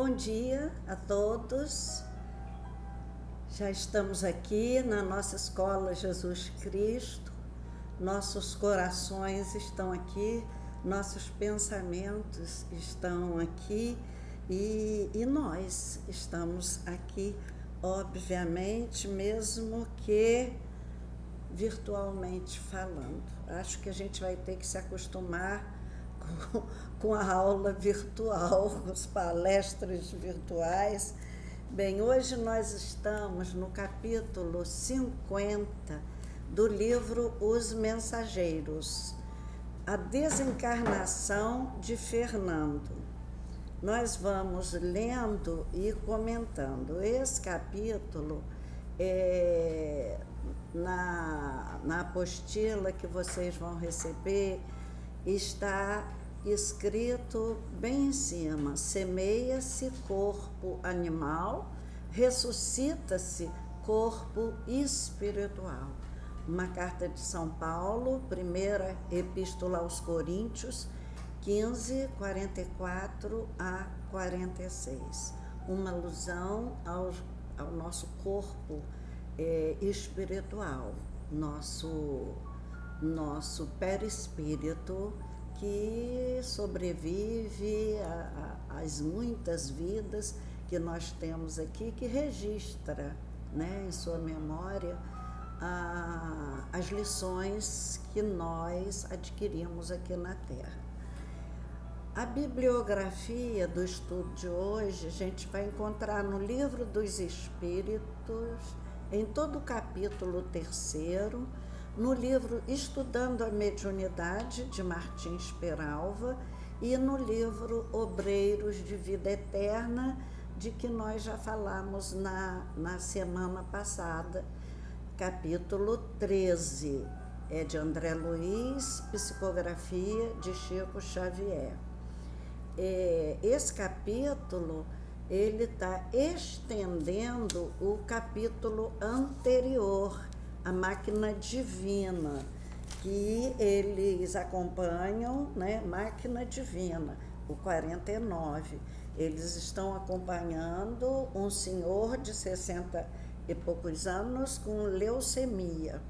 Bom dia a todos. Já estamos aqui na nossa escola Jesus Cristo. Nossos corações estão aqui, nossos pensamentos estão aqui e nós estamos aqui, obviamente, mesmo que virtualmente falando. Acho que a gente vai ter que se acostumar com a aula virtual, com as palestras virtuais. Bem, hoje nós estamos no capítulo 50 do livro Os Mensageiros, a desencarnação de Fernando. Nós vamos lendo e comentando. Esse capítulo, na apostila que vocês vão receber, está escrito bem em cima: semeia-se corpo animal, ressuscita-se corpo espiritual. Uma carta de São Paulo, primeira epístola aos Coríntios, 15, 44 a 46. Uma alusão ao nosso corpo espiritual, nosso perispírito, que sobrevive às muitas vidas que nós temos aqui, que registra, né, em sua memória as lições que nós adquirimos aqui na Terra. A bibliografia do estudo de hoje a gente vai encontrar no Livro dos Espíritos, em todo o capítulo 3º, no livro Estudando a Mediunidade, de Martins Peralva, e no livro Obreiros de Vida Eterna, de que nós já falamos na semana passada, capítulo 13, é de André Luiz, psicografia de Chico Xavier. Esse capítulo, ele está estendendo o capítulo anterior, a máquina divina, que eles acompanham, né? Máquina divina, o 49. Eles estão acompanhando um senhor de 60 e poucos anos com leucemia.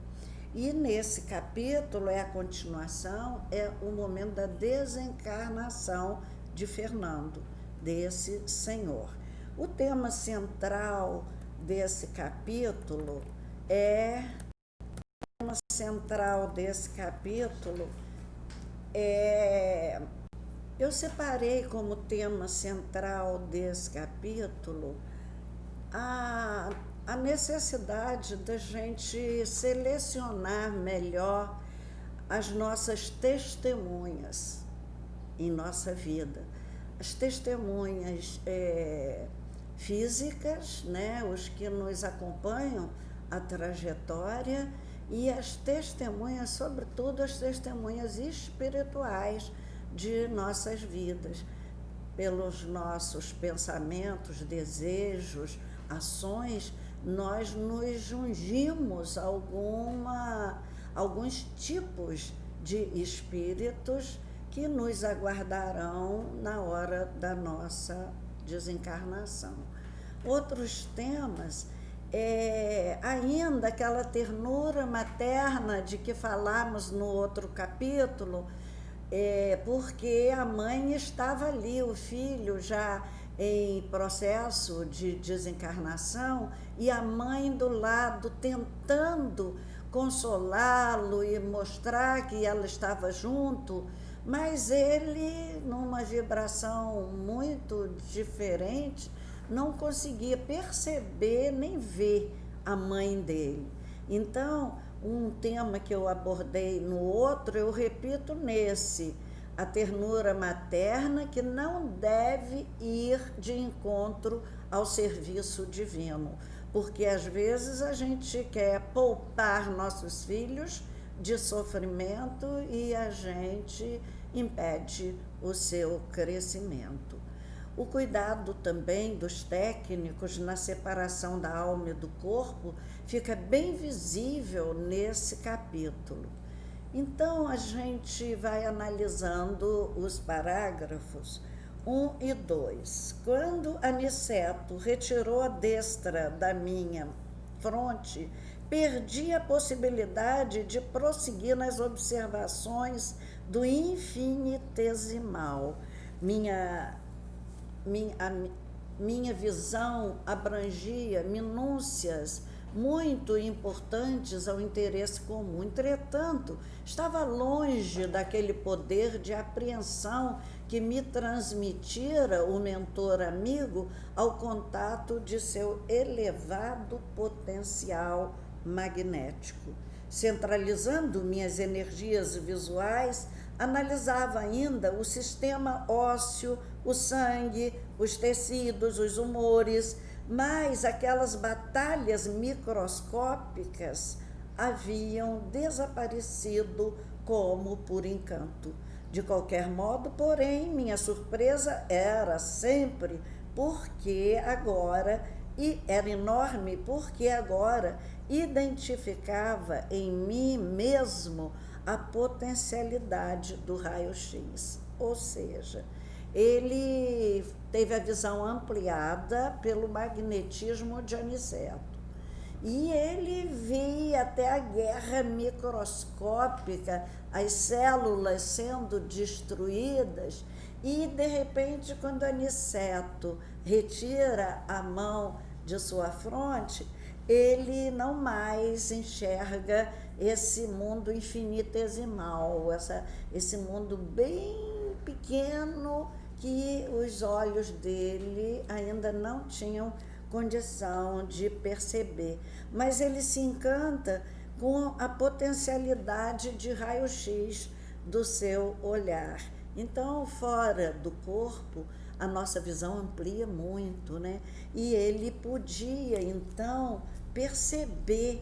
E nesse capítulo, a continuação, é o momento da desencarnação de Fernando, desse senhor. O tema central desse capítulo eu separei como tema central desse capítulo a necessidade da gente selecionar melhor as nossas testemunhas em nossa vida. As testemunhas físicas, né, os que nos acompanham a trajetória, e as testemunhas, sobretudo as testemunhas espirituais de nossas vidas, pelos nossos pensamentos, desejos, ações, nós nos jungimos a alguns tipos de espíritos que nos aguardarão na hora da nossa desencarnação. Outros temas ainda aquela ternura materna de que falamos no outro capítulo, porque a mãe estava ali, o filho já em processo de desencarnação, e a mãe do lado tentando consolá-lo e mostrar que ela estava junto, mas ele, numa vibração muito diferente, não conseguia perceber nem ver a mãe dele. Então, um tema que eu abordei no outro, eu repito nesse: a ternura materna, que não deve ir de encontro ao serviço divino, porque às vezes a gente quer poupar nossos filhos de sofrimento e a gente impede o seu crescimento. O cuidado também dos técnicos na separação da alma e do corpo fica bem visível nesse capítulo. Então, a gente vai analisando os parágrafos. 1 e 2. Quando Aniceto retirou a destra da minha fronte, perdi a possibilidade de prosseguir nas observações do infinitesimal. Minha visão abrangia minúcias muito importantes ao interesse comum. Entretanto, estava longe daquele poder de apreensão que me transmitira o mentor amigo ao contato de seu elevado potencial magnético. Centralizando minhas energias visuais, analisava ainda o sistema ósseo, o sangue, os tecidos, os humores, mas aquelas batalhas microscópicas haviam desaparecido como por encanto. De qualquer modo, porém, minha surpresa era sempre porque agora, e era enorme, porque agora identificava em mim mesmo a potencialidade do raio-x, ou seja, ele teve a visão ampliada pelo magnetismo de Aniceto. E ele via até a guerra microscópica, as células sendo destruídas, e de repente, quando Aniceto retira a mão de sua fronte, ele não mais enxerga esse mundo infinitesimal, esse mundo bem pequeno que os olhos dele ainda não tinham condição de perceber. Mas ele se encanta com a potencialidade de raio-x do seu olhar. Então, fora do corpo, a nossa visão amplia muito, né? E ele podia, então, perceber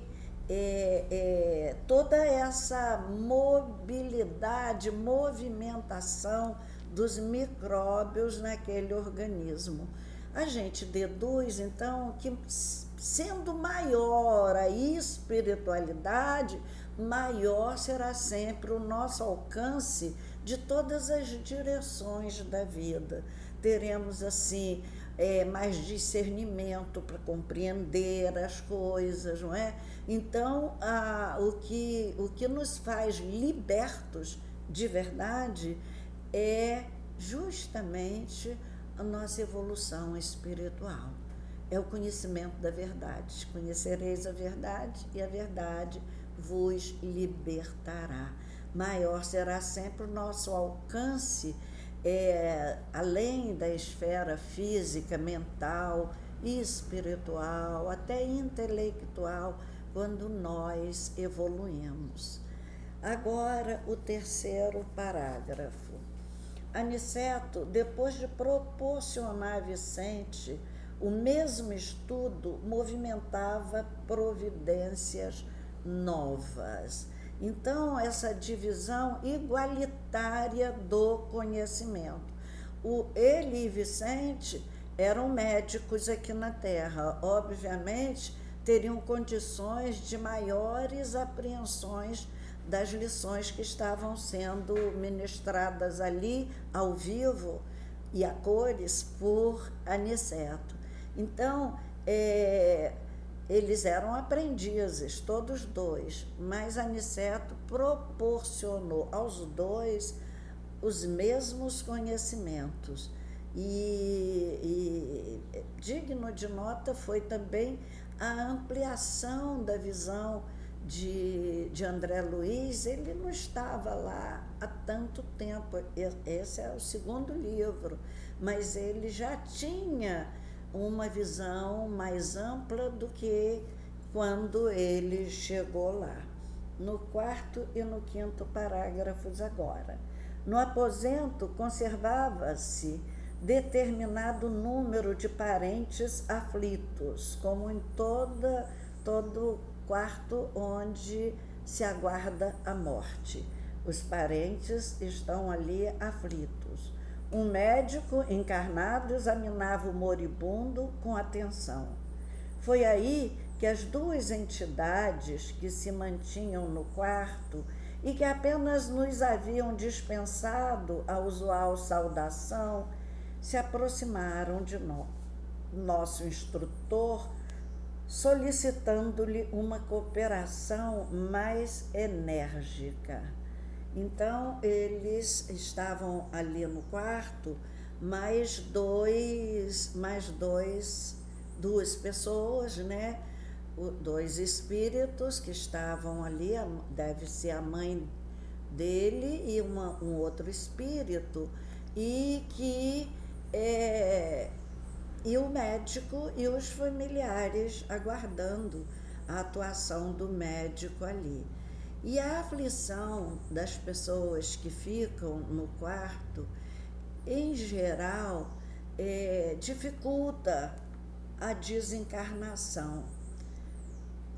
toda essa mobilidade, movimentação dos micróbios naquele organismo. A gente deduz, então, que sendo maior a espiritualidade, maior será sempre o nosso alcance de todas as direções da vida. Teremos, assim, mais discernimento para compreender as coisas, não é? Então, o que nos faz libertos de verdade é justamente a nossa evolução espiritual. É o conhecimento da verdade. Conhecereis a verdade e a verdade vos libertará. Maior será sempre o nosso alcance, além da esfera física, mental, espiritual, até intelectual, quando nós evoluímos. Agora, o terceiro parágrafo. Aniceto, depois de proporcionar a Vicente o mesmo estudo, movimentava providências novas. Então, essa divisão igualitária do conhecimento. Ele e Vicente eram médicos aqui na Terra. Obviamente, teriam condições de maiores apreensões das lições que estavam sendo ministradas ali, ao vivo e a cores, por Aniceto. Então, eles eram aprendizes, todos dois, mas Aniceto proporcionou aos dois os mesmos conhecimentos. E digno de nota foi também a ampliação da visão de André Luiz. Ele não estava lá há tanto tempo, esse é o segundo livro, mas ele já tinha uma visão mais ampla do que quando ele chegou lá. No quarto e no quinto parágrafos agora. No aposento conservava-se determinado número de parentes aflitos, como em todo quarto onde se aguarda a morte. Os parentes estão ali aflitos. Um médico encarnado examinava o moribundo com atenção. Foi aí que as duas entidades que se mantinham no quarto e que apenas nos haviam dispensado a usual saudação, se aproximaram de nosso instrutor, solicitando-lhe uma cooperação mais enérgica. Então, eles estavam ali no quarto, duas pessoas, né? Dois espíritos que estavam ali, deve ser a mãe dele e um outro espírito, e o médico e os familiares aguardando a atuação do médico ali. E a aflição das pessoas que ficam no quarto, em geral, dificulta a desencarnação.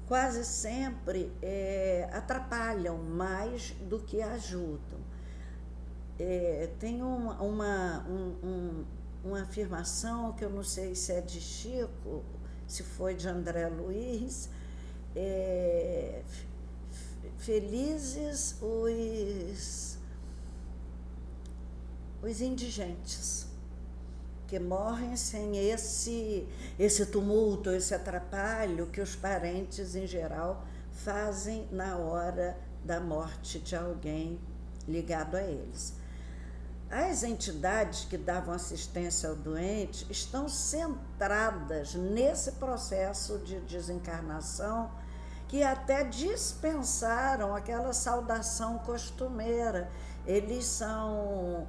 Quase sempre atrapalham mais do que ajudam. Tem uma afirmação que eu não sei se é de Chico, se foi de André Luiz, felizes os indigentes, que morrem sem esse tumulto, esse atrapalho que os parentes, em geral, fazem na hora da morte de alguém ligado a eles. As entidades que davam assistência ao doente estão centradas nesse processo de desencarnação, que até dispensaram aquela saudação costumeira. Eles são...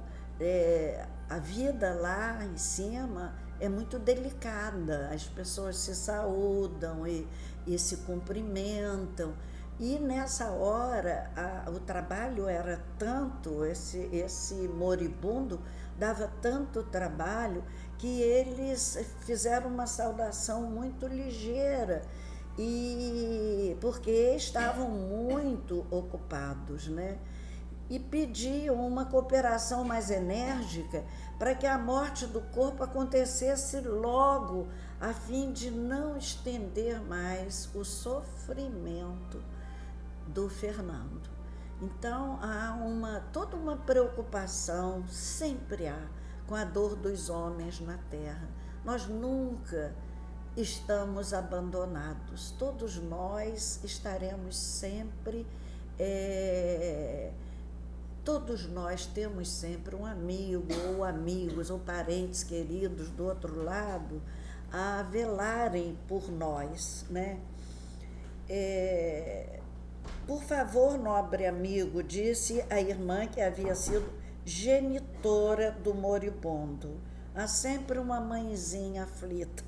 a vida lá em cima é muito delicada, as pessoas se saúdam e se cumprimentam, e nessa hora o trabalho era tanto, esse moribundo dava tanto trabalho, que eles fizeram uma saudação muito ligeira, e porque estavam muito ocupados, né? E pediam uma cooperação mais enérgica para que a morte do corpo acontecesse logo, a fim de não estender mais o sofrimento do Fernando. Então há toda uma preocupação, sempre há, com a dor dos homens na Terra. Nós nunca estamos abandonados, todos nós estaremos sempre... Todos nós temos sempre um amigo, ou amigos, ou parentes queridos do outro lado, a velarem por nós, né? Por favor, nobre amigo, disse a irmã que havia sido genitora do moribundo. Há sempre uma mãezinha aflita.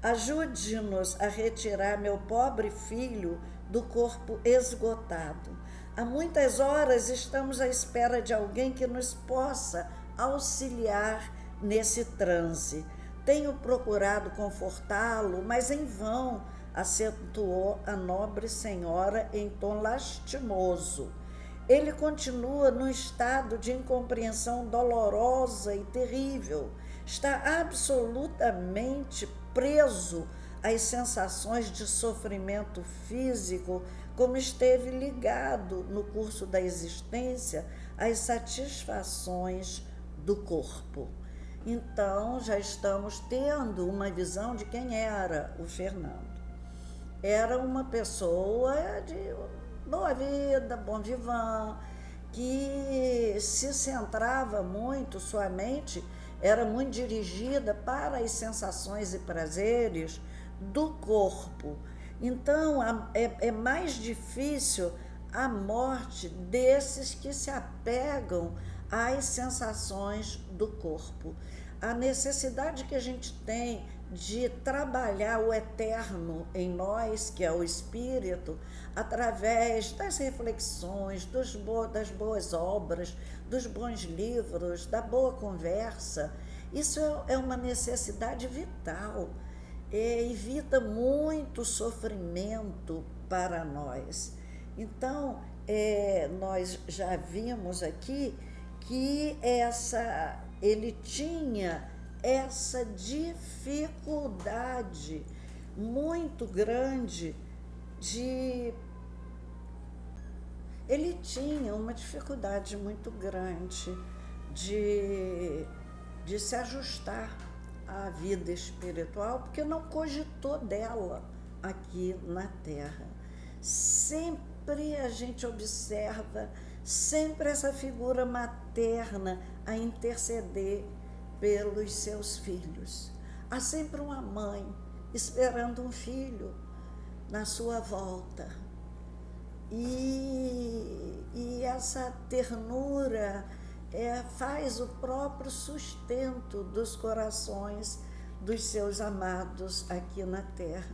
Ajude-nos a retirar meu pobre filho do corpo esgotado. Há muitas horas estamos à espera de alguém que nos possa auxiliar nesse transe. Tenho procurado confortá-lo, mas em vão, acentuou a nobre senhora em tom lastimoso. Ele continua num estado de incompreensão dolorosa e terrível. Está absolutamente preso às sensações de sofrimento físico, como esteve ligado no curso da existência às satisfações do corpo. Então, já estamos tendo uma visão de quem era o Fernando. Era uma pessoa de boa vida, bom vivant, que se centrava muito, sua mente era muito dirigida para as sensações e prazeres do corpo. Então, é mais difícil a morte desses que se apegam às sensações do corpo. A necessidade que a gente tem de trabalhar o eterno em nós, que é o espírito, através das reflexões, das boas obras, dos bons livros, da boa conversa. Isso é uma necessidade vital. Evita muito sofrimento para nós. Então, nós já vimos aqui que ele tinha essa dificuldade muito grande ele tinha uma dificuldade muito grande de de se ajustar à vida espiritual, porque não cogitou dela aqui na Terra. Sempre a gente observa, sempre essa figura materna a interceder pelos seus filhos. Há sempre uma mãe esperando um filho na sua volta. E essa ternura faz o próprio sustento dos corações dos seus amados aqui na Terra.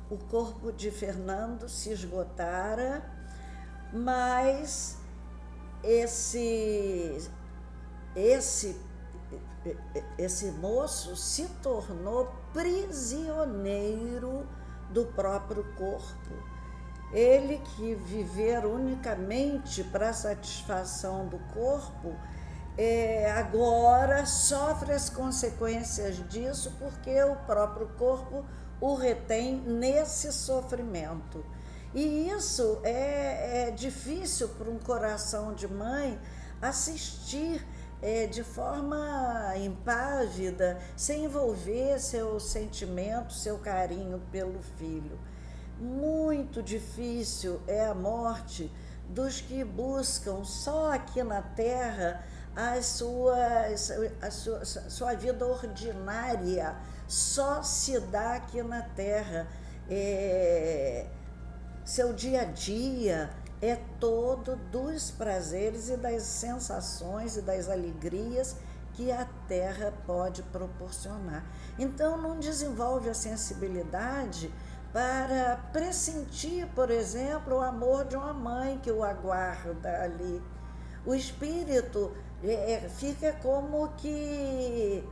O corpo de Fernando se esgotara, mas esse moço se tornou prisioneiro do próprio corpo. Ele que viver unicamente para a satisfação do corpo, agora sofre as consequências disso, porque o próprio corpo o retém nesse sofrimento. E isso é difícil para um coração de mãe assistir de forma impávida, sem envolver seu sentimento, seu carinho pelo filho. Muito difícil é a morte dos que buscam só aqui na Terra a sua vida ordinária, só se dá aqui na Terra. Seu dia a dia é todo dos prazeres e das sensações e das alegrias que a Terra pode proporcionar. Então, não desenvolve a sensibilidade para pressentir, por exemplo, o amor de uma mãe que o aguarda ali. O espírito fica como que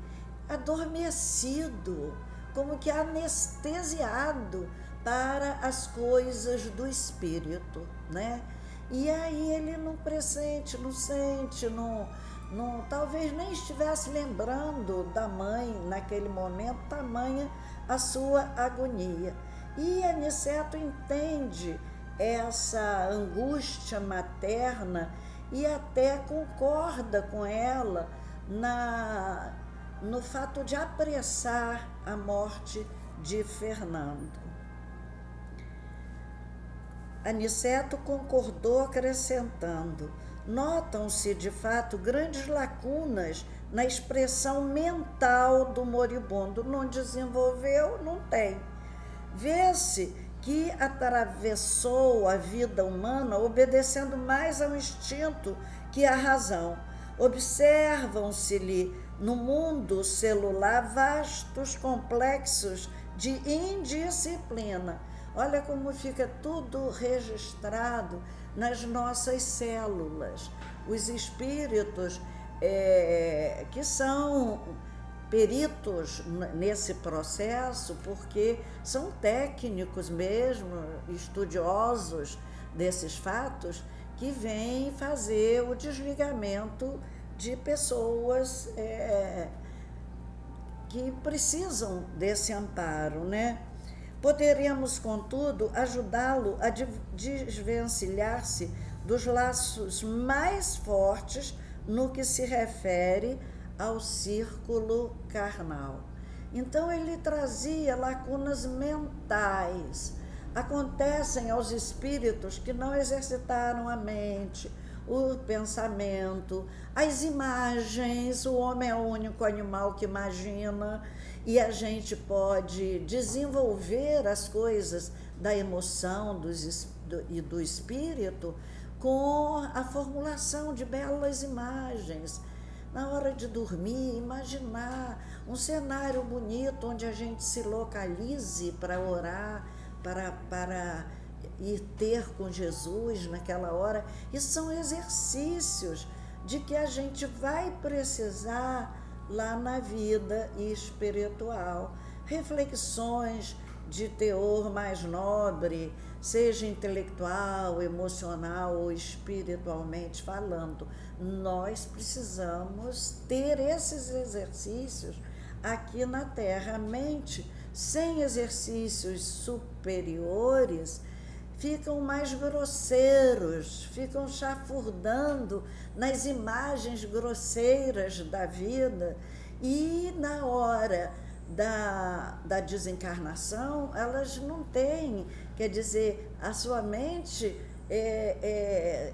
adormecido, como que anestesiado para as coisas do espírito, né? E aí ele não pressente, não sente, talvez nem estivesse lembrando da mãe naquele momento, tamanha a sua agonia. E Aniceto entende essa angústia materna e até concorda com ela no fato de apressar a morte de Fernando. Aniceto concordou, acrescentando: notam-se, de fato, grandes lacunas na expressão mental do moribundo. Não desenvolveu, não tem. Vê-se que atravessou a vida humana obedecendo mais ao instinto que à razão. Observam-se-lhe no mundo celular vastos complexos de indisciplina. Olha como fica tudo registrado nas nossas células. Os espíritos que são peritos nesse processo, porque são técnicos mesmo, estudiosos desses fatos, que vêm fazer o desligamento de pessoas que precisam desse amparo, né? Poderemos, contudo, ajudá-lo a desvencilhar-se dos laços mais fortes no que se refere ao círculo carnal. Então ele trazia lacunas mentais. Acontecem aos espíritos que não exercitaram a mente, o pensamento, as imagens. O homem é o único animal que imagina, e a gente pode desenvolver as coisas da emoção e do espírito com a formulação de belas imagens. Na hora de dormir, imaginar um cenário bonito onde a gente se localize para orar, para ir ter com Jesus naquela hora. Isso são exercícios de que a gente vai precisar lá na vida espiritual. Reflexões de teor mais nobre, seja intelectual, emocional ou espiritualmente falando. Nós precisamos ter esses exercícios aqui na Terra. A mente, sem exercícios superiores, ficam mais grosseiros, ficam chafurdando nas imagens grosseiras da vida E na hora da desencarnação, elas não têm, quer dizer, a sua mente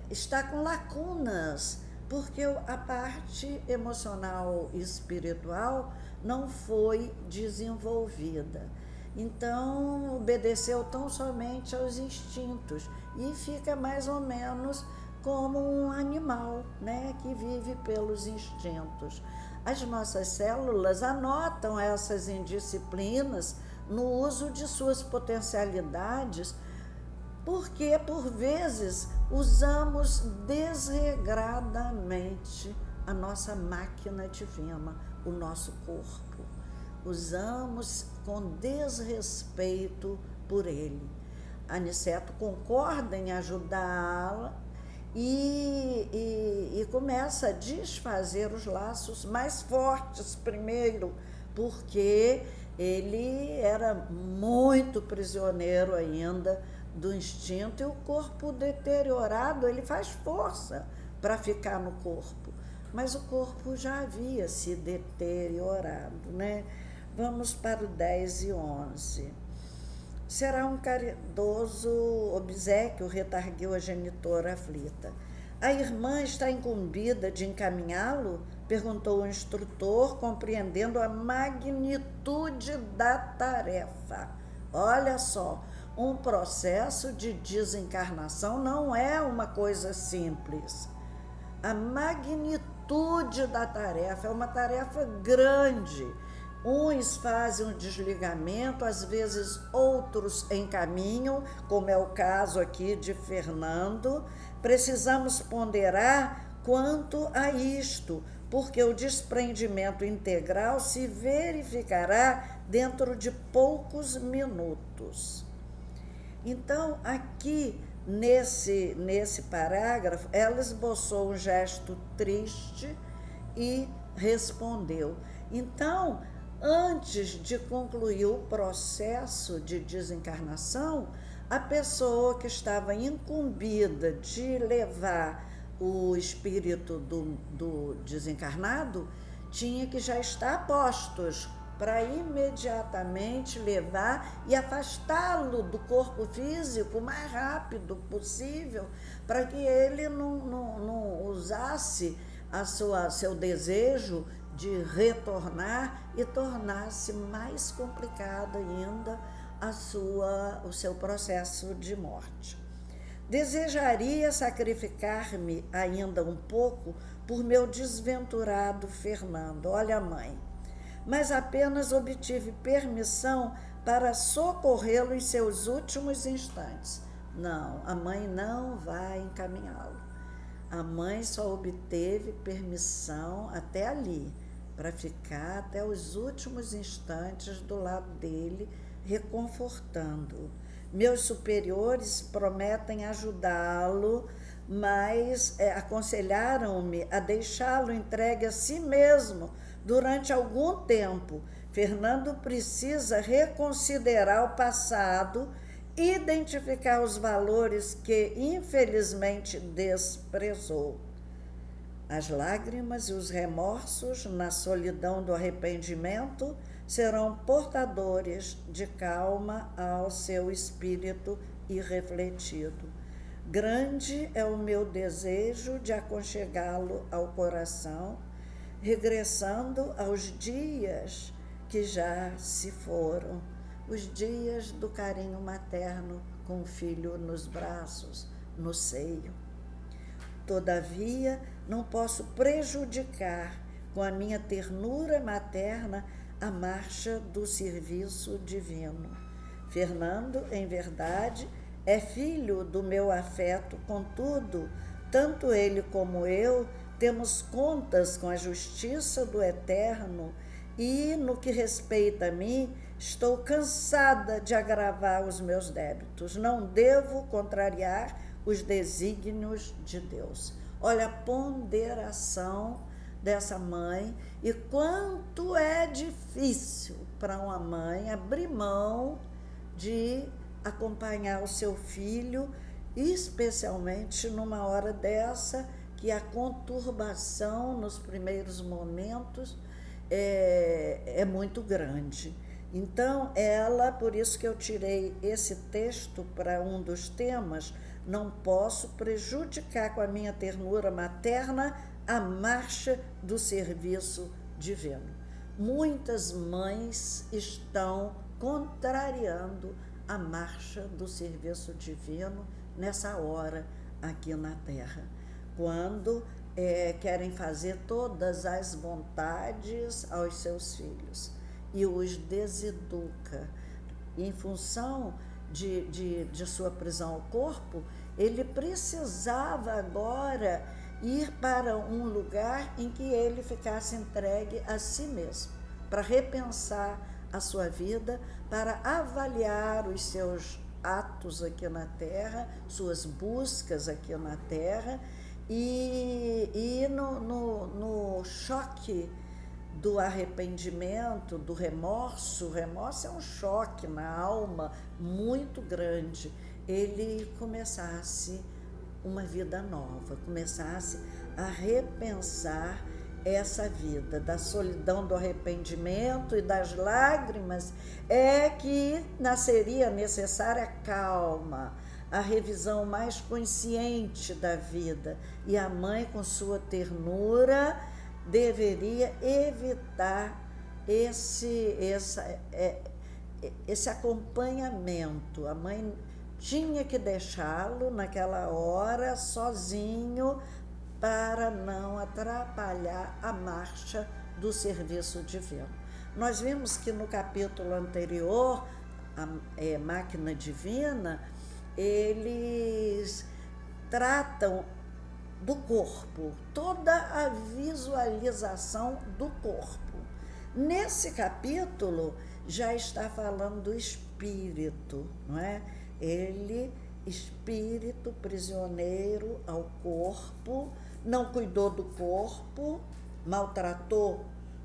está com lacunas, porque a parte emocional e espiritual não foi desenvolvida. Então, obedeceu tão somente aos instintos e fica mais ou menos como um animal, né, que vive pelos instintos. As nossas células anotam essas indisciplinas no uso de suas potencialidades, porque, por vezes, usamos desregradamente a nossa máquina divina, o nosso corpo. Usamos com desrespeito por ele. Aniceto concorda em ajudá-la e começa a desfazer os laços mais fortes primeiro, porque ele era muito prisioneiro ainda do instinto, e o corpo deteriorado, ele faz força para ficar no corpo, mas o corpo já havia se deteriorado, né? Vamos para o 10 e 11. Será um caridoso obséquio, retargueu a genitora aflita. A irmã está incumbida de encaminhá-lo? Perguntou o instrutor, compreendendo a magnitude da tarefa. Olha só, um processo de desencarnação não é uma coisa simples. A magnitude da tarefa é uma tarefa grande. Uns fazem um desligamento, às vezes outros encaminham, como é o caso aqui de Fernando. Precisamos ponderar quanto a isto, porque o desprendimento integral se verificará dentro de poucos minutos. Então, aqui nesse parágrafo, ela esboçou um gesto triste e respondeu. Então, antes de concluir o processo de desencarnação, a pessoa que estava incumbida de levar o espírito do desencarnado tinha que já estar a postos para imediatamente levar e afastá-lo do corpo físico o mais rápido possível, para que ele não usasse seu desejo de retornar e tornasse mais complicado ainda o seu processo de morte. Desejaria sacrificar-me ainda um pouco por meu desventurado Fernando. Olha, mãe, mas apenas obtive permissão para socorrê-lo em seus últimos instantes. Não, a mãe não vai encaminhá-lo. A mãe só obteve permissão até ali, para ficar até os últimos instantes do lado dele, reconfortando-o. Meus superiores prometem ajudá-lo, mas aconselharam-me a deixá-lo entregue a si mesmo durante algum tempo. Fernando precisa reconsiderar o passado, identificar os valores que infelizmente desprezou. As lágrimas e os remorsos na solidão do arrependimento serão portadores de calma ao seu espírito irrefletido. Grande é o meu desejo de aconchegá-lo ao coração, regressando aos dias que já se foram, os dias do carinho materno com o filho nos braços, no seio. Todavia, não posso prejudicar com a minha ternura materna a marcha do serviço divino. Fernando, em verdade, é filho do meu afeto, contudo, tanto ele como eu temos contas com a justiça do Eterno e, no que respeita a mim, estou cansada de agravar os meus débitos. Não devo contrariar os desígnios de Deus. Olha a ponderação dessa mãe e quanto é difícil para uma mãe abrir mão de acompanhar o seu filho, especialmente numa hora dessa, que a conturbação nos primeiros momentos é muito grande. Então, por isso que eu tirei esse texto para um dos temas, não posso prejudicar com a minha ternura materna a marcha do serviço divino. Muitas mães estão contrariando a marcha do serviço divino nessa hora aqui na Terra, quando querem fazer todas as vontades aos seus filhos e os deseduca. Em função de sua prisão ao corpo, ele precisava agora ir para um lugar em que ele ficasse entregue a si mesmo, para repensar a sua vida, para avaliar os seus atos aqui na Terra, suas buscas aqui na Terra, e no choque do arrependimento, do remorso. O remorso é um choque na alma muito grande. Ele começasse uma vida nova, começasse a repensar essa vida da solidão, do arrependimento e das lágrimas, é que nasceria necessária calma, a revisão mais consciente da vida. E a mãe, com sua ternura, deveria evitar esse acompanhamento. A mãe tinha que deixá-lo naquela hora sozinho para não atrapalhar a marcha do serviço divino. Nós vimos que no capítulo anterior, Máquina Divina, eles tratam do corpo, toda a visualização do corpo. Nesse capítulo já está falando do espírito, não é? Ele, espírito prisioneiro ao corpo, não cuidou do corpo, maltratou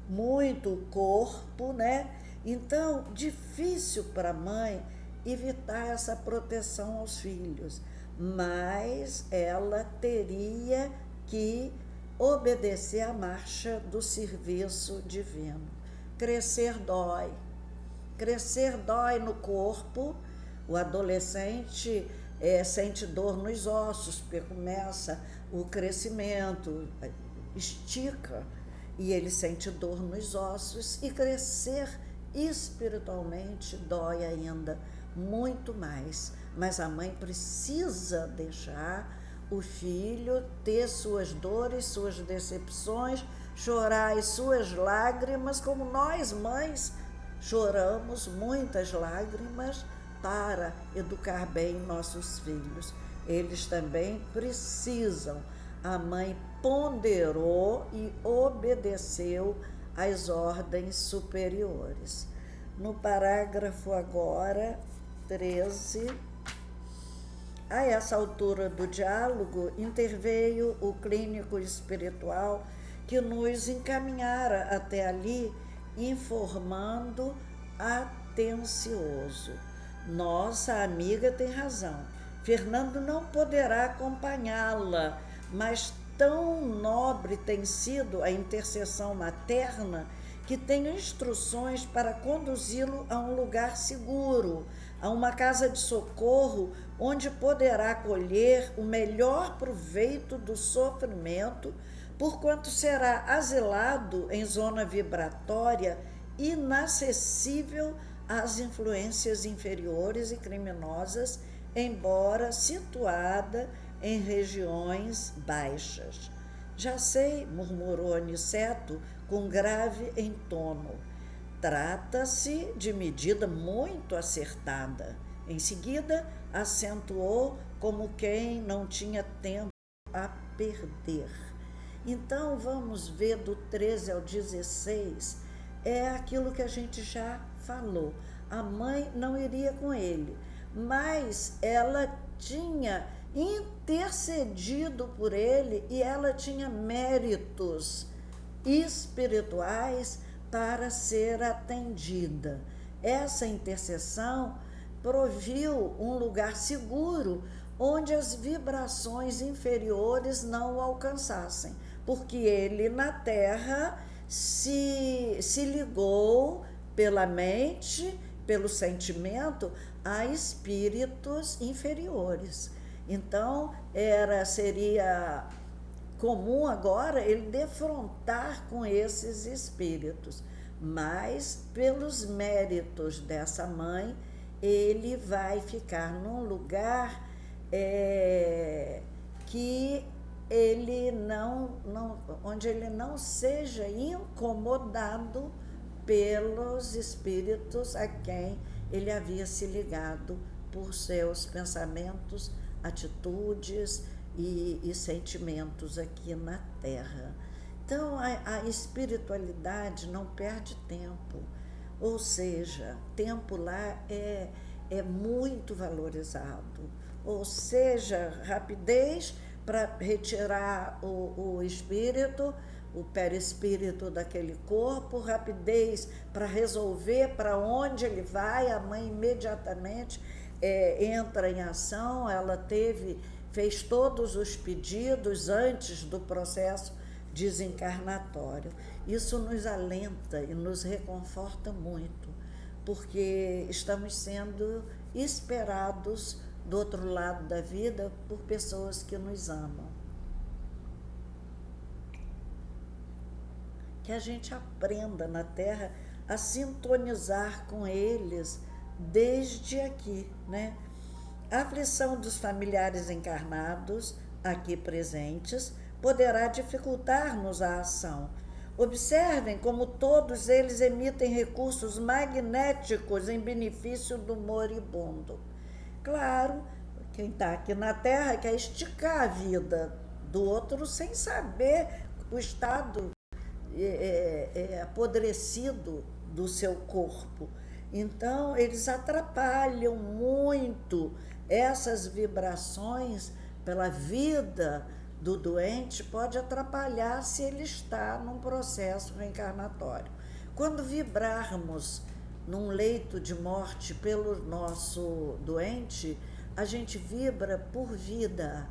muito o corpo, né? Então, difícil para a mãe evitar essa proteção aos filhos, mas ela teria que obedecer à marcha do serviço divino. Crescer dói no corpo. O adolescente sente dor nos ossos, porque começa o crescimento, estica, e ele sente dor nos ossos, e crescer espiritualmente dói ainda muito mais. Mas a mãe precisa deixar o filho ter suas dores, suas decepções, chorar as suas lágrimas, como nós, mães, choramos muitas lágrimas para educar bem nossos filhos. Eles também precisam. A mãe ponderou e obedeceu às ordens superiores. No parágrafo agora 13, a essa altura do diálogo, interveio o clínico espiritual que nos encaminhara até ali, informando atencioso: nossa amiga tem razão, Fernando não poderá acompanhá-la, mas tão nobre tem sido a intercessão materna que tenho instruções para conduzi-lo a um lugar seguro, a uma casa de socorro, onde poderá colher o melhor proveito do sofrimento, porquanto será asilado em zona vibratória inacessível às influências inferiores e criminosas, embora situada em regiões baixas. Já sei, murmurou Aniceto com grave entono. Trata-se de medida muito acertada. Em seguida, acentuou como quem não tinha tempo a perder. Então, vamos ver do 13 ao 16, é aquilo que a gente já falou. A mãe não iria com ele, mas ela tinha intercedido por ele e ela tinha méritos espirituais para ser atendida. Essa intercessão proviu um lugar seguro onde as vibrações inferiores não o alcançassem, porque ele na Terra se ligou pela mente, pelo sentimento, a espíritos inferiores. Então, seria comum agora ele defrontar com esses espíritos, mas pelos méritos dessa mãe, ele vai ficar num lugar que ele onde ele não seja incomodado pelos espíritos a quem ele havia se ligado por seus pensamentos, atitudes e sentimentos aqui na Terra. Então, a espiritualidade não perde tempo, ou seja, tempo lá é muito valorizado, ou seja, rapidez para retirar o espírito, o perispírito daquele corpo, rapidez para resolver para onde ele vai, a mãe imediatamente entra em ação, ela fez todos os pedidos antes do processo desencarnatório. Isso nos alenta e nos reconforta muito, porque estamos sendo esperados do outro lado da vida por pessoas que nos amam. Que a gente aprenda na Terra a sintonizar com eles desde aqui, né? A aflição dos familiares encarnados, aqui presentes, poderá dificultar-nos a ação. Observem como todos eles emitem recursos magnéticos em benefício do moribundo. Claro, quem está aqui na Terra quer esticar a vida do outro sem saber o estado apodrecido do seu corpo. Então, eles atrapalham muito essas vibrações pela vida do doente, pode atrapalhar se ele está num processo reencarnatório. Quando vibrarmos num leito de morte pelo nosso doente, a gente vibra por vida.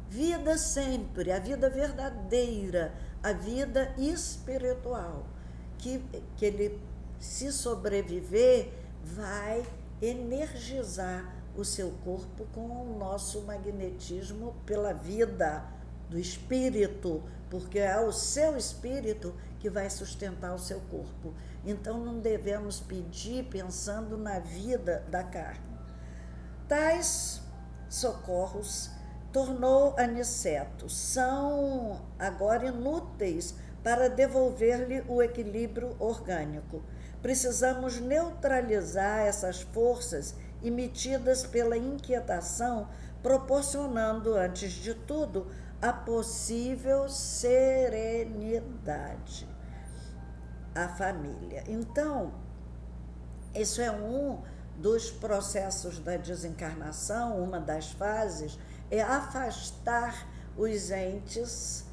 Vida sempre, a vida verdadeira, a vida espiritual, que ele, se sobreviver, vai energizar o seu corpo com o nosso magnetismo pela vida do espírito, porque é o seu espírito que vai sustentar o seu corpo. Então não devemos pedir pensando na vida da carne. Tais socorros, tornou Aniceto, são agora inúteis para devolver-lhe o equilíbrio orgânico. Precisamos neutralizar essas forças emitidas pela inquietação, proporcionando, antes de tudo, a possível serenidade à família. Então, isso é um dos processos da desencarnação, uma das fases, é afastar os entes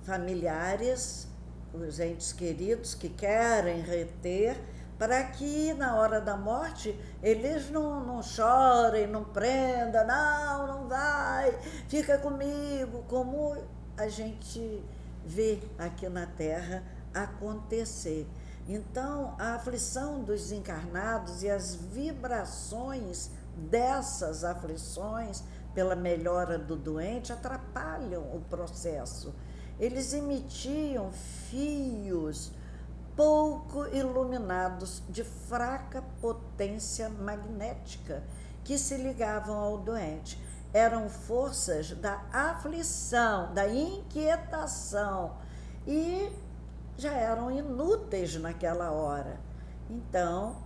familiares, os entes queridos que querem reter, para que na hora da morte eles não chorem, não prendam, não vai, fica comigo, como a gente vê aqui na Terra acontecer. Então, a aflição dos encarnados e as vibrações dessas aflições pela melhora do doente atrapalham o processo. Eles emitiam fios pouco iluminados de fraca potência magnética que se ligavam ao doente. Eram forças da aflição, da inquietação, e já eram inúteis naquela hora. Então,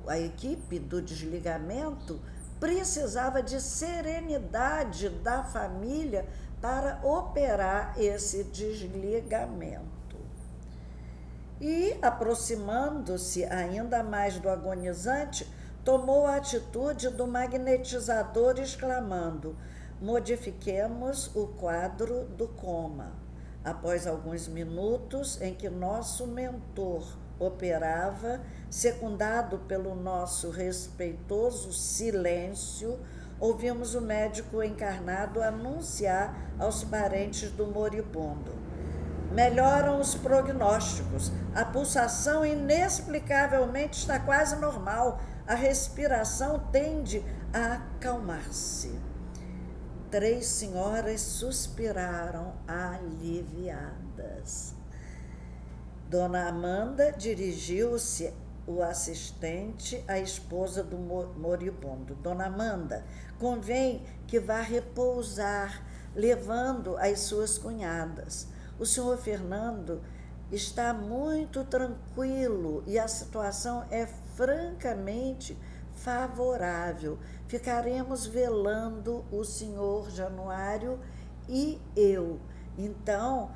a equipe do desligamento precisava de serenidade da família para operar esse desligamento. E, aproximando-se ainda mais do agonizante, tomou a atitude do magnetizador, exclamando: modifiquemos o quadro do coma. Após alguns minutos em que nosso mentor operava, secundado pelo nosso respeitoso silêncio, ouvimos o médico encarnado anunciar aos parentes do moribundo: melhoram os prognósticos. A pulsação inexplicavelmente está quase normal. A respiração tende a acalmar-se. 3 senhoras suspiraram aliviadas. Dona Amanda dirigiu-se o assistente à esposa do moribundo. Dona Amanda, convém que vá repousar, levando as suas cunhadas. O senhor Fernando está muito tranquilo e a situação é francamente favorável. Ficaremos velando o senhor Januário e eu. Então,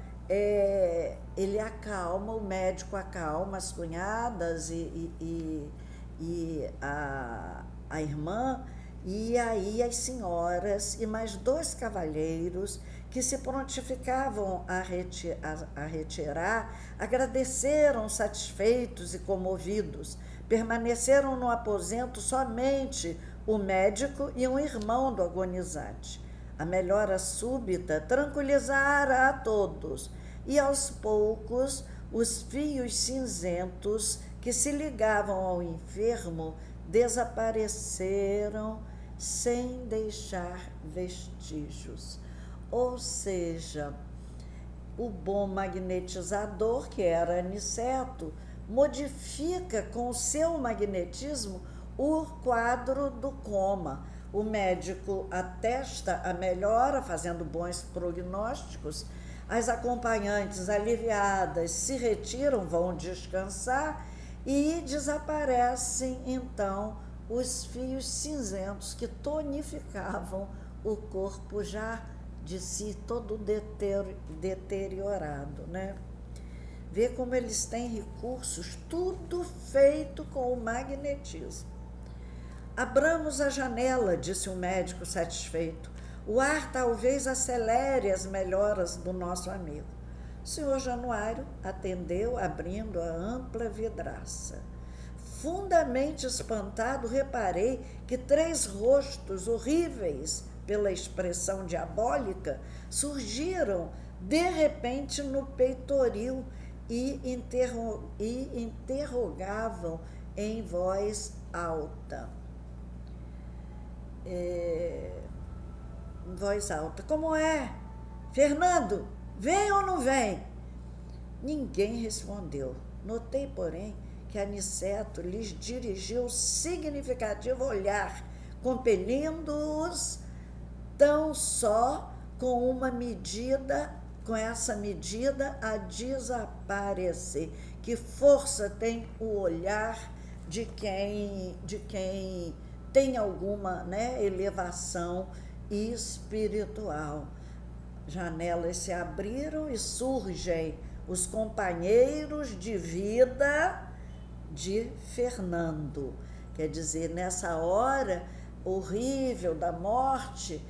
ele acalma, o médico acalma as cunhadas e a irmã, e aí as senhoras e mais 2 cavalheiros que se prontificavam a retirar, agradeceram satisfeitos e comovidos. Permaneceram no aposento somente o médico e um irmão do agonizante. A melhora súbita tranquilizara a todos, e aos poucos os fios cinzentos que se ligavam ao enfermo desapareceram sem deixar vestígios. Ou seja, o bom magnetizador, que era Aniceto, modifica com o seu magnetismo o quadro do coma. O médico atesta a melhora, fazendo bons prognósticos. As acompanhantes, aliviadas, se retiram, vão descansar e desaparecem, então, os fios cinzentos que tonificavam o corpo já de si todo deteriorado, né? Vê como eles têm recursos, tudo feito com o magnetismo. Abramos a janela, disse o médico satisfeito. O ar talvez acelere as melhoras do nosso amigo. O senhor Januário atendeu, abrindo a ampla vidraça. Fundamente espantado, reparei que 3 rostos horríveis, pela expressão diabólica, surgiram de repente no peitoril e interrogavam em voz alta. Como é? Fernando, vem ou não vem? Ninguém respondeu. Notei, porém, que Aniceto lhes dirigiu significativo olhar, compelindo-os tão só com essa medida a desaparecer. Que força tem o olhar de quem tem alguma, né, elevação espiritual. Janelas se abriram e surgem os companheiros de vida de Fernando. Quer dizer, nessa hora horrível da morte,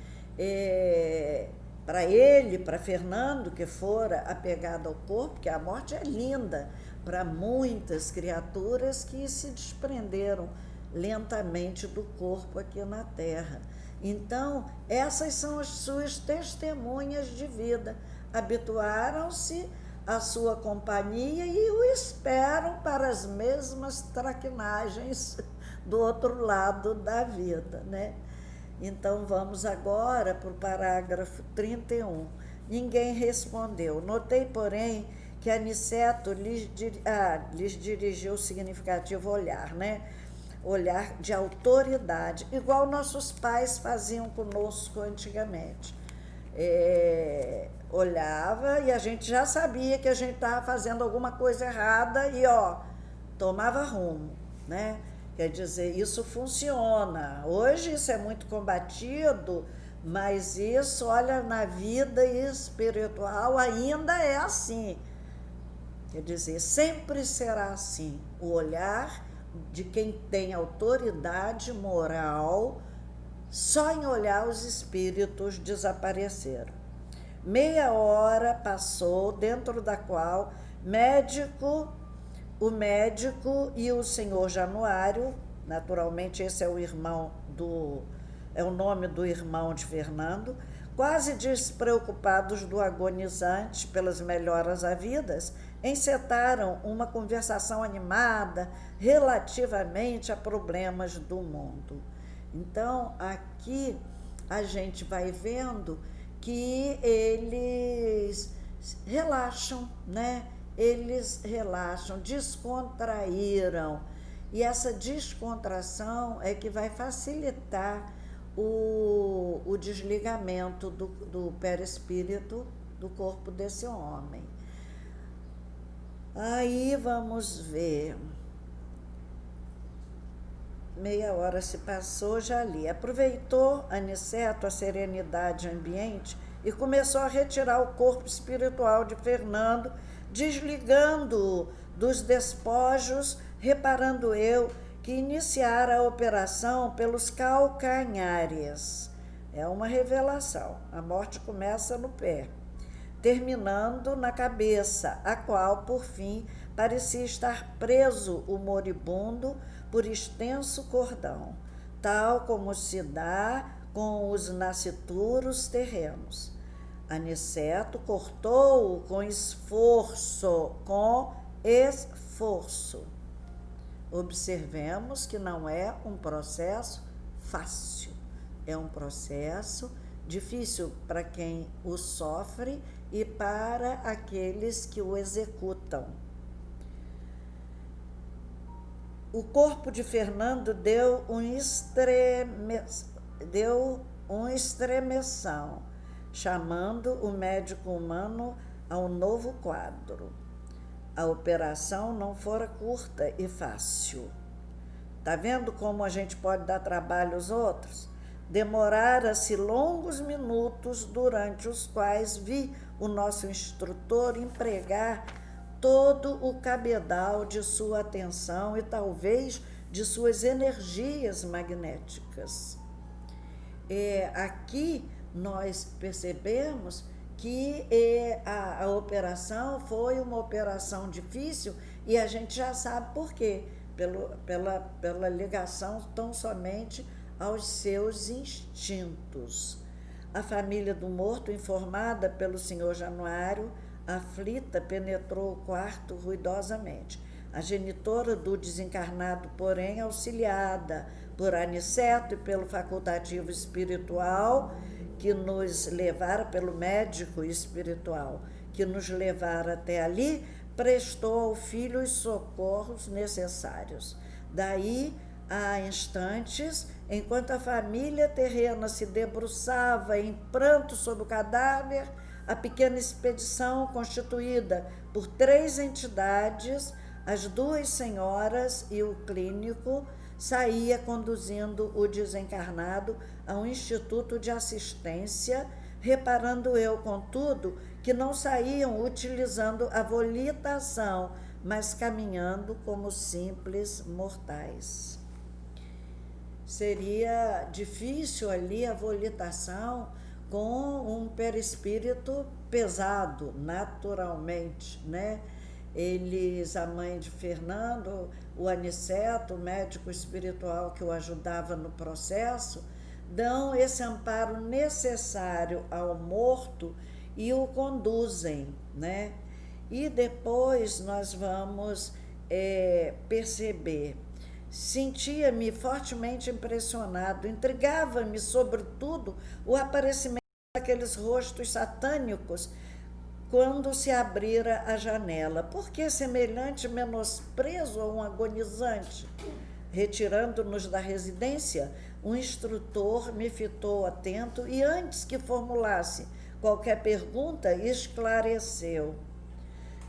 para ele, para Fernando, que fora apegado ao corpo, porque a morte é linda para muitas criaturas que se desprenderam lentamente do corpo aqui na Terra. Então, essas são as suas testemunhas de vida. Habituaram-se à sua companhia e o esperam para as mesmas traquinagens do outro lado da vida, né? Então, vamos agora para o parágrafo 31. Ninguém respondeu. Notei, porém, que Aniceto lhes dirigiu o significativo olhar, né? Olhar de autoridade, igual nossos pais faziam conosco antigamente. Olhava e a gente já sabia que a gente estava fazendo alguma coisa errada e, tomava rumo, né? Quer dizer, isso funciona. Hoje isso é muito combatido, mas isso, olha, na vida espiritual ainda é assim. Quer dizer, sempre será assim. O olhar de quem tem autoridade moral, só em olhar os espíritos desapareceram. Meia hora passou, dentro da qual o médico e o senhor Januário, naturalmente esse é o nome do irmão de Fernando, quase despreocupados do agonizante pelas melhoras havidas, encetaram uma conversação animada relativamente a problemas do mundo. Então, aqui a gente vai vendo que eles relaxam, né? Eles relaxam, descontraíram. E essa descontração é que vai facilitar o desligamento do perispírito do corpo desse homem. Aí vamos ver. Meia hora se passou, já li. Aproveitou Aniceto a serenidade ambiente e começou a retirar o corpo espiritual de Fernando, desligando-o dos despojos, reparando eu que iniciara a operação pelos calcanhares. É uma revelação. A morte começa no pé, terminando na cabeça, a qual, por fim, parecia estar preso o moribundo por extenso cordão, tal como se dá com os nascituros terrenos. Aniceto cortou-o com esforço. Observemos que não é um processo fácil, é um processo difícil para quem o sofre e para aqueles que o executam. O corpo de Fernando deu um estremeção, chamando o médico humano ao novo quadro. A operação não fora curta e fácil. Tá vendo como a gente pode dar trabalho aos outros? Demorara-se longos minutos, durante os quais vi o nosso instrutor empregar todo o cabedal de sua atenção e talvez de suas energias magnéticas. Aqui nós percebemos que a operação foi uma operação difícil e a gente já sabe por quê, pela ligação tão somente aos seus instintos. A família do morto, informada pelo senhor Januário, aflita, penetrou o quarto ruidosamente. A genitora do desencarnado, porém, auxiliada por Aniceto e pelo facultativo espiritual, que nos levara, pelo médico espiritual, que nos levara até ali, prestou ao filho os socorros necessários. Daí a instantes, enquanto a família terrena se debruçava em pranto sobre o cadáver, a pequena expedição, constituída por 3 entidades, as 2 senhoras e o clínico, saía conduzindo o desencarnado a um instituto de assistência, reparando eu, contudo, que não saíam utilizando a volitação, mas caminhando como simples mortais. Seria difícil ali a volitação com um perispírito pesado, naturalmente, né? A mãe de Fernando, o Aniceto, o médico espiritual que o ajudava no processo, dão esse amparo necessário ao morto e o conduzem, né? E depois nós vamos perceber. Sentia-me fortemente impressionado, intrigava-me, sobretudo, o aparecimento daqueles rostos satânicos quando se abrira a janela. Por que semelhante menosprezo a um agonizante? Retirando-nos da residência, um instrutor me fitou atento e, antes que formulasse qualquer pergunta, esclareceu.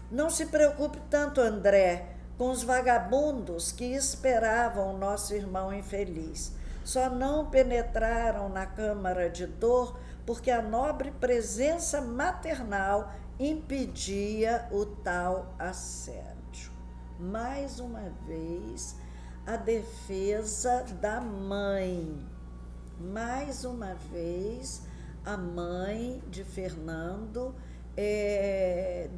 Não se preocupe tanto, André, com os vagabundos que esperavam o nosso irmão infeliz. Só não penetraram na câmara de dor porque a nobre presença maternal impedia o tal assédio. Mais uma vez, a defesa da mãe. Mais uma vez, a mãe de Fernando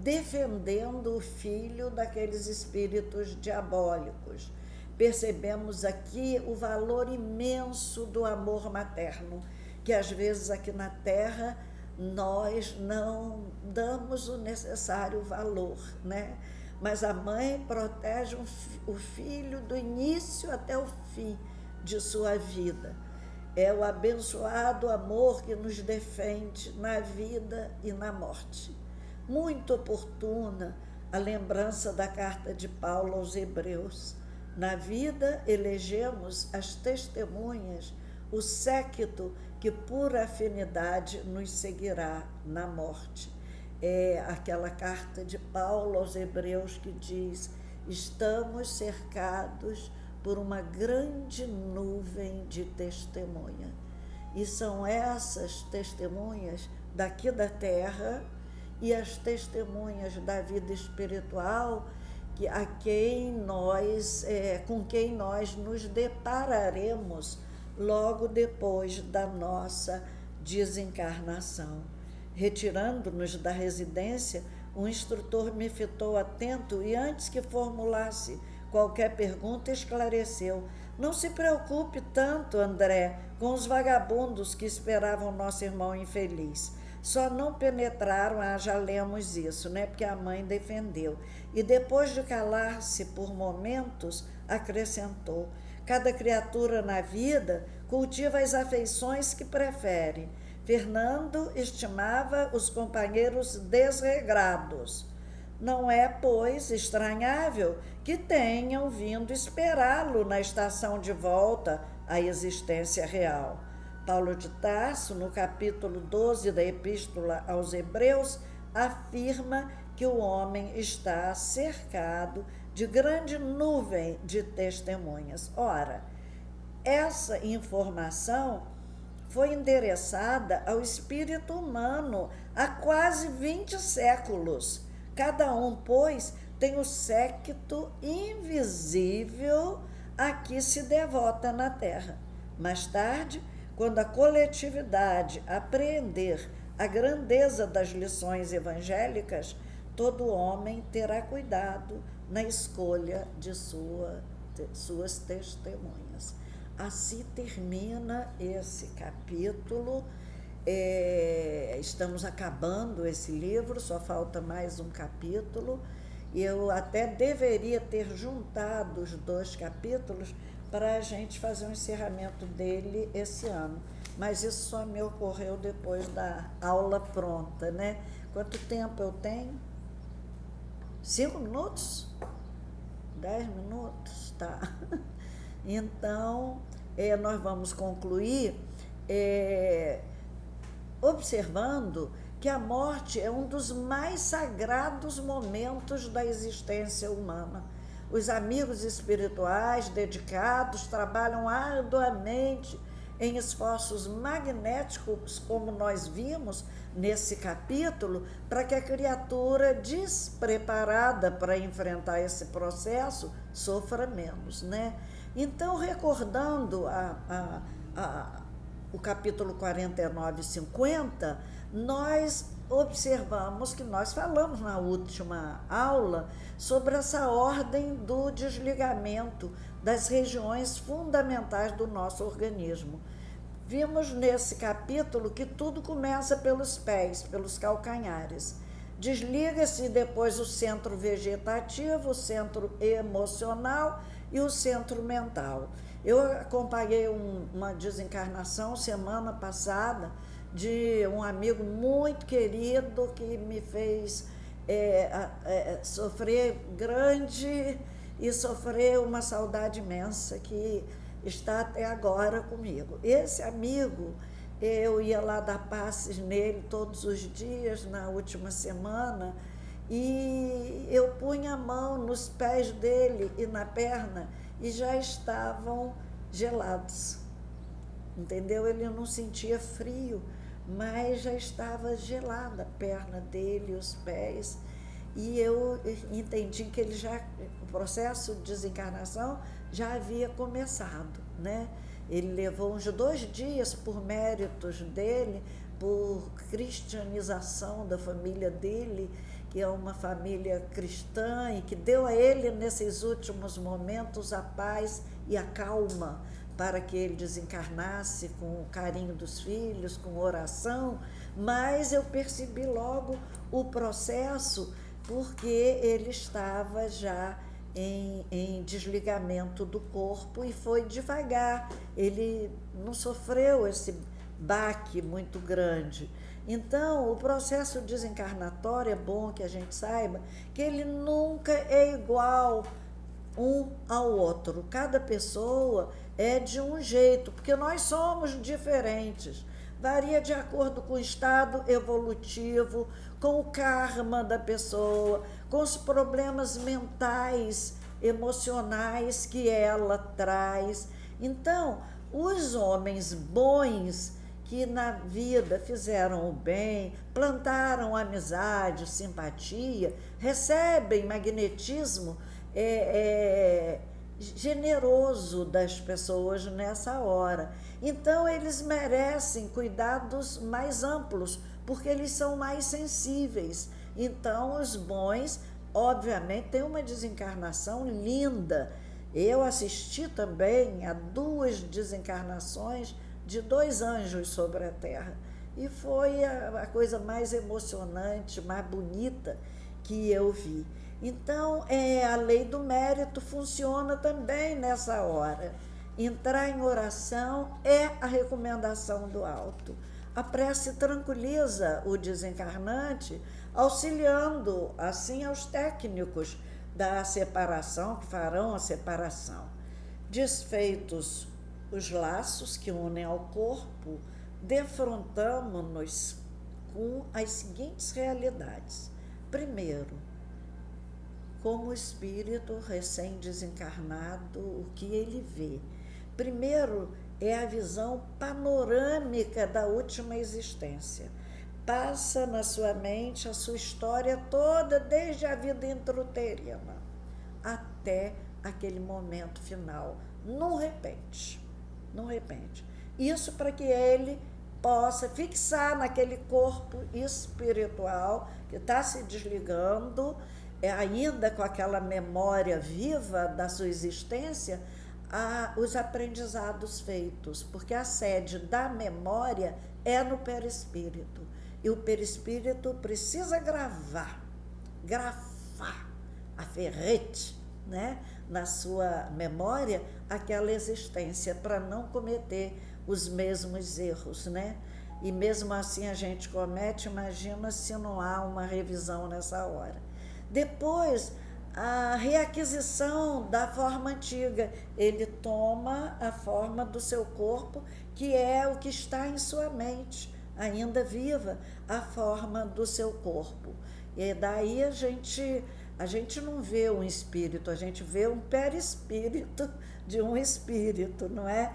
defendendo o filho daqueles espíritos diabólicos. Percebemos aqui o valor imenso do amor materno, que às vezes aqui na Terra nós não damos o necessário valor, né? Mas a mãe protege o filho do início até o fim de sua vida. É o abençoado amor que nos defende na vida e na morte. Muito oportuna a lembrança da carta de Paulo aos Hebreus. Na vida elegemos as testemunhas, o séquito que por afinidade nos seguirá na morte. É aquela carta de Paulo aos Hebreus que diz: estamos cercados por uma grande nuvem de testemunha. E são essas testemunhas daqui da terra e as testemunhas da vida espiritual com quem nós nos depararemos logo depois da nossa desencarnação. Retirando-nos da residência, o instrutor me fitou atento e, antes que formulasse qualquer pergunta, esclareceu: não se preocupe tanto, André, com os vagabundos que esperavam nosso irmão infeliz. Só não penetraram, já lemos isso, né? Porque a mãe defendeu. E depois de calar-se por momentos, acrescentou: cada criatura na vida cultiva as afeições que prefere. Fernando estimava os companheiros desregrados. Não é, pois, estranhável que tenham vindo esperá-lo na estação de volta à existência real. Paulo de Tarso, no capítulo 12 da Epístola aos Hebreus, afirma que o homem está cercado de grande nuvem de testemunhas. Ora, essa informação foi endereçada ao espírito humano há quase 20 séculos. Cada um, pois, tem o séquito invisível a que se devota na terra. Mais tarde, quando a coletividade apreender a grandeza das lições evangélicas, todo homem terá cuidado na escolha de suas testemunhas. Assim termina esse capítulo. Estamos acabando esse livro, só falta mais um capítulo. Eu até deveria ter juntado os 2 capítulos para a gente fazer o encerramento dele esse ano. Mas isso só me ocorreu depois da aula pronta, né? Quanto tempo eu tenho? 5 minutos? 10 minutos? Tá. Então, nós vamos concluir observando que a morte é um dos mais sagrados momentos da existência humana. Os amigos espirituais dedicados trabalham arduamente em esforços magnéticos, como nós vimos nesse capítulo, para que a criatura despreparada para enfrentar esse processo sofra menos, né? Então, recordando o capítulo 49 e 50, nós observamos que nós falamos na última aula sobre essa ordem do desligamento das regiões fundamentais do nosso organismo. Vimos nesse capítulo que tudo começa pelos pés, pelos calcanhares. Desliga-se depois o centro vegetativo, o centro emocional e o centro mental. Eu acompanhei uma desencarnação semana passada de um amigo muito querido que me fez sofrer grande e sofrer uma saudade imensa, que está até agora comigo. Esse amigo, eu ia lá dar passes nele todos os dias na última semana, e eu punha a mão nos pés dele e na perna e já estavam gelados, entendeu? Ele não sentia frio, mas já estava gelada a perna dele, os pés, e eu entendi que o processo de desencarnação já havia começado, né? Ele levou uns 2 dias por méritos dele, por cristianização da família dele, que é uma família cristã e que deu a ele, nesses últimos momentos, a paz e a calma. para que ele desencarnasse com o carinho dos filhos, com oração, mas eu percebi logo o processo, porque ele estava já em desligamento do corpo e foi devagar, ele não sofreu esse baque muito grande. Então, o processo desencarnatório é bom que a gente saiba que ele nunca é igual um ao outro. Cada pessoa é de um jeito, porque nós somos diferentes. Varia de acordo com o estado evolutivo, com o karma da pessoa, com os problemas mentais, emocionais que ela traz. Então, os homens bons que na vida fizeram o bem, plantaram amizade, simpatia, recebem magnetismo generoso das pessoas nessa hora. Então, eles merecem cuidados mais amplos, porque eles são mais sensíveis. Então, os bons, obviamente, têm uma desencarnação linda. Eu assisti também a 2 desencarnações de 2 anjos sobre a Terra. E foi a coisa mais emocionante, mais bonita que eu vi. Então, a lei do mérito funciona também nessa hora. Entrar em oração é a recomendação do alto. A prece tranquiliza o desencarnante, auxiliando assim aos técnicos da separação, que farão a separação. Desfeitos os laços que unem ao corpo, defrontamo-nos com as seguintes realidades. Primeiro, como espírito recém-desencarnado, o que ele vê? Primeiro, é a visão panorâmica da última existência. Passa na sua mente a sua história toda, desde a vida intrauterina até aquele momento final, num repente. Isso para que ele possa fixar naquele corpo espiritual que está se desligando, ainda com aquela memória viva da sua existência, os aprendizados feitos, porque a sede da memória é no perispírito, e o perispírito precisa grafar a ferrete, né, na sua memória aquela existência, para não cometer os mesmos erros, né? E mesmo assim a gente comete, imagina se não há uma revisão nessa hora. Depois, a reaquisição da forma antiga, ele toma a forma do seu corpo, que é o que está em sua mente, ainda viva, a forma do seu corpo. E daí a gente não vê um espírito, a gente vê um perispírito de um espírito, não é?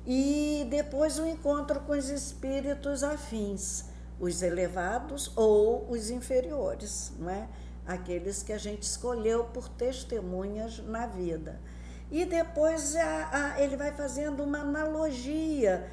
E depois o encontro com os espíritos afins, os elevados ou os inferiores, não é? Aqueles que a gente escolheu por testemunhas na vida. E depois ele vai fazendo uma analogia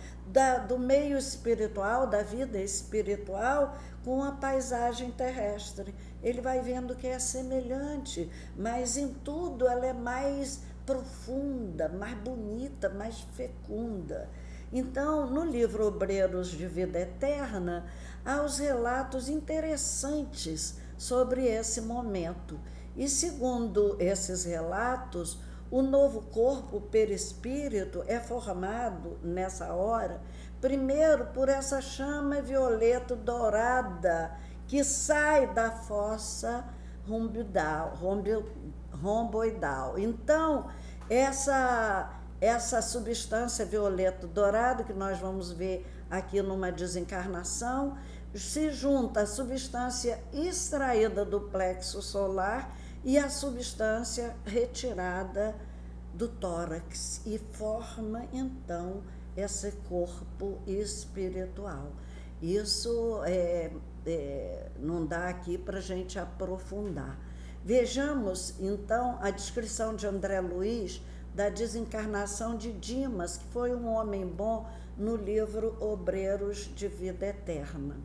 do meio espiritual, da vida espiritual, com a paisagem terrestre. Ele vai vendo que é semelhante, mas em tudo ela é mais profunda, mais bonita, mais fecunda. Então, no livro Obreiros de Vida Eterna, há os relatos interessantes sobre esse momento. E segundo esses relatos, o novo corpo perispírito é formado nessa hora, primeiro por essa chama violeta dourada que sai da fossa romboidal. Então, essa substância violeta dourada, que nós vamos ver aqui numa desencarnação, se junta à substância extraída do plexo solar e a substância retirada do tórax e forma, então, esse corpo espiritual. Isso não dá aqui para a gente aprofundar. Vejamos, então, a descrição de André Luiz da desencarnação de Dimas, que foi um homem bom, no livro Obreiros de Vida Eterna.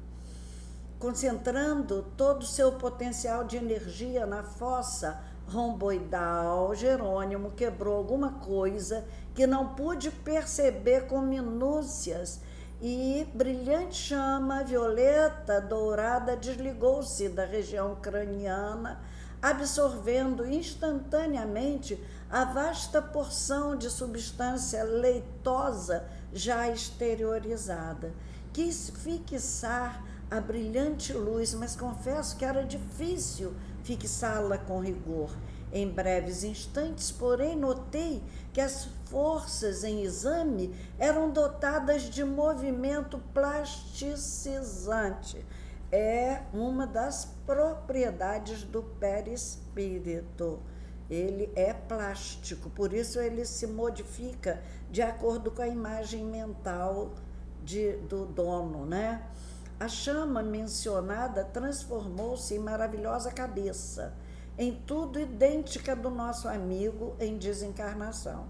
Concentrando todo o seu potencial de energia na fossa romboidal, Jerônimo quebrou alguma coisa que não pude perceber com minúcias, e brilhante chama violeta dourada desligou-se da região craniana, absorvendo instantaneamente a vasta porção de substância leitosa já exteriorizada. Quis fixar a brilhante luz, mas confesso que era difícil fixá-la com rigor. Em breves instantes, porém, notei que as forças em exame eram dotadas de movimento plasticizante. É uma das propriedades do perispírito. Ele é plástico, por isso ele se modifica de acordo com a imagem mental do dono, né? A chama mencionada transformou-se em maravilhosa cabeça, em tudo idêntica do nosso amigo em desencarnação.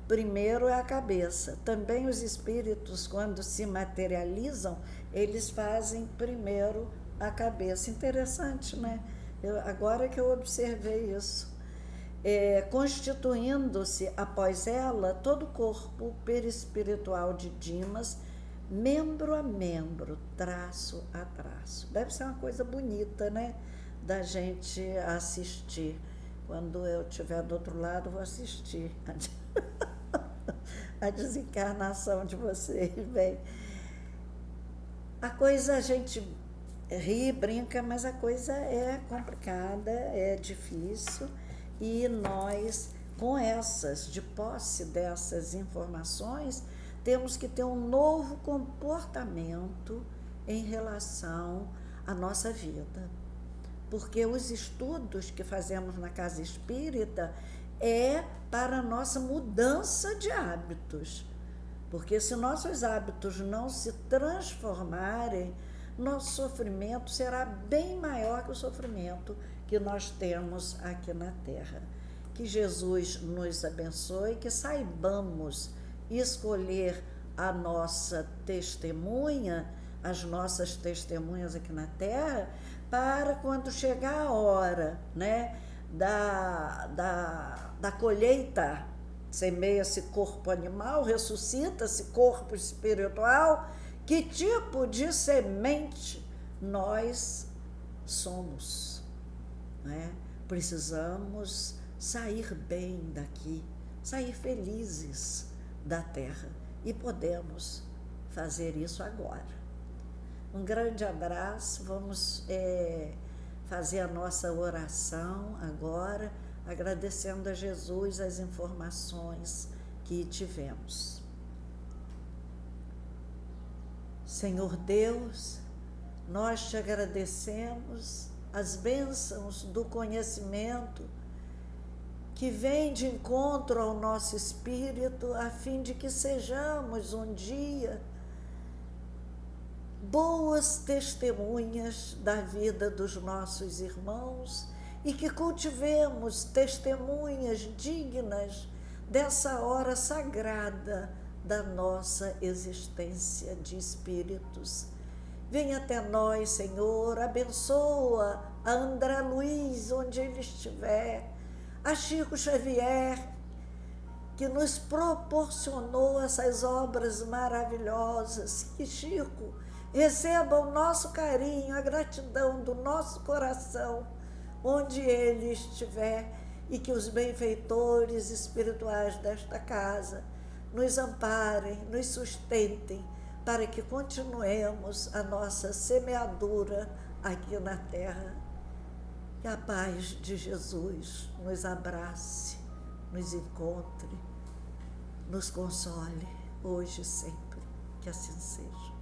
Primeiro é a cabeça. Também os espíritos, quando se materializam, eles fazem primeiro a cabeça. Interessante, né? Agora que eu observei isso. Constituindo-se, após ela, todo o corpo perispiritual de Dimas, membro a membro, traço a traço. Deve ser uma coisa bonita, né? Da gente assistir. Quando eu estiver do outro lado, vou assistir a desencarnação de vocês. Bem, a coisa, a gente ri, brinca, mas a coisa é complicada, é difícil, e nós, com de posse dessas informações, temos que ter um novo comportamento em relação à nossa vida. Porque os estudos que fazemos na casa espírita é para a nossa mudança de hábitos. Porque se nossos hábitos não se transformarem, nosso sofrimento será bem maior que o sofrimento que nós temos aqui na Terra. Que Jesus nos abençoe, que saibamos escolher a nossa testemunha, as nossas testemunhas aqui na Terra, para quando chegar a hora, né, da colheita, semeia-se corpo animal, ressuscita-se corpo espiritual, que tipo de semente nós somos, né? Precisamos sair bem daqui, sair felizes da Terra, e podemos fazer isso agora. Um grande abraço, vamos fazer a nossa oração agora, agradecendo a Jesus as informações que tivemos. Senhor Deus, nós te agradecemos as bênçãos do conhecimento que vem de encontro ao nosso espírito, a fim de que sejamos um dia boas testemunhas da vida dos nossos irmãos e que cultivemos testemunhas dignas dessa hora sagrada da nossa existência de espíritos. Vem até nós, Senhor, abençoa a André Luiz, onde ele estiver, a Chico Xavier, que nos proporcionou essas obras maravilhosas. Que Chico receba o nosso carinho, a gratidão do nosso coração, onde ele estiver, e que os benfeitores espirituais desta casa nos amparem, nos sustentem, para que continuemos a nossa semeadura aqui na terra. Que a paz de Jesus nos abrace, nos encontre, nos console, hoje e sempre. Que assim seja.